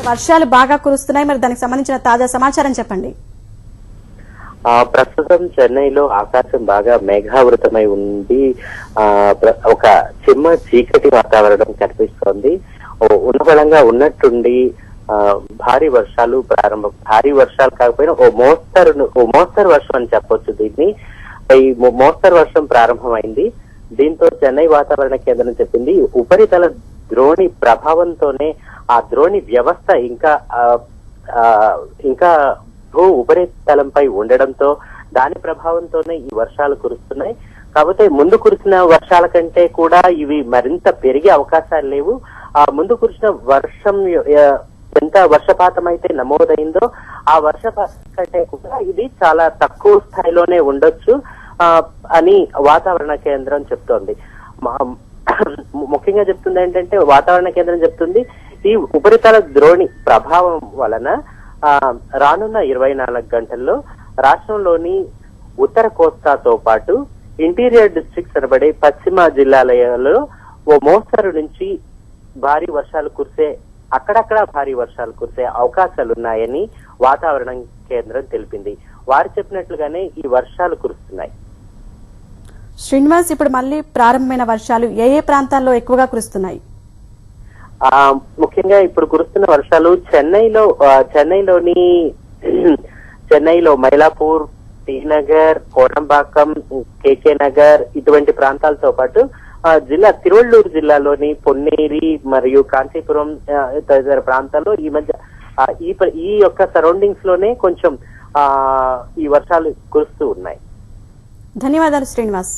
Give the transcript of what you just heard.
వర్షాలు బాగా కురుస్తున్నాయి, మరి దానికి సంబంధించిన తాజా సమాచారం చెప్పండి. ప్రస్తుతం చెన్నైలో ఆకాశం బాగా మేఘావృతమై ఉంది. ఒక చిమ్మ చీకటి వాతావరణం కనిపిస్తోంది. ఉన్నబలంగా ఉన్నట్టుండి భారీ వర్షాలు ప్రారంభం. భారీ వర్షాలు కాకపోయినా ఓ మోస్తరు వర్షం అని చెప్పొచ్చు దీన్ని. ఈ మోస్తరు వర్షం ప్రారంభమైంది. దీంతో చెన్నై వాతావరణ కేంద్రం చెప్పింది ఉపరితల ద్రోణి ప్రభావంతోనే ఆ ద్రోణి వ్యవస్థ ఇంకా భూ ఉపరితలంపై ఉండడంతో దాని ప్రభావంతోనే ఈ వర్షాలు కురుస్తున్నాయి. కాకపోతే ముందు కురిసిన వర్షాల కంటే కూడా ఇవి మరింత పెరిగే అవకాశాలు లేవు. ముందు కురిసిన వర్షం ఎంత వర్షపాతం అయితే నమోదైందో ఆ వర్షపాతం కంటే కూడా ఇది చాలా తక్కువ స్థాయిలోనే ఉండొచ్చు అని వాతావరణ కేంద్రం చెప్తోంది. ముఖ్యంగా చెప్తుంది ఏంటంటే వాతావరణ కేంద్రం చెప్తుంది ఈ ఉపరితల ద్రోణి ప్రభావం వలన రానున్న 24 గంటల్లో రాష్ట్రంలోని ఉత్తర కోస్తాతో పాటు ఇంటీరియర్ డిస్ట్రిక్ట్స్ అనబడే పశ్చిమ జిల్లాలలో ఓ మోస్తరు నుంచి భారీ వర్షాలు కురిసే అక్కడక్కడ భారీ వర్షాలు కురిసే అవకాశాలున్నాయని వాతావరణ కేంద్రం తెలిపింది. వారు చెప్పినట్లుగానే ఈ వర్షాలు కురుస్తున్నాయి. శ్రీనివాస్, ఇప్పుడు మళ్ళీ ప్రారంభమైన వర్షాలు ఏ ఏ ప్రాంతాల్లో ఎక్కువగా కురుస్తున్నాయి? ముఖ్యంగా ఇప్పుడు కురుస్తున్న వర్షాలు చెన్నైలో మైలాపూర్, టీ నగర్, కోడంబాకం, కేకే నగర్ ఇటువంటి ప్రాంతాలతో పాటు తిరువళ్ళూరు జిల్లాలోని పొన్నేరి మరియు కాంచీపురం తదితర ప్రాంతాల్లో ఈ మధ్య ఈ యొక్క సరౌండింగ్స్ లోనే కొంచెం ఈ వర్షాలు కురుస్తూ ఉన్నాయి. ధన్యవాదాలు శ్రీనివాస్.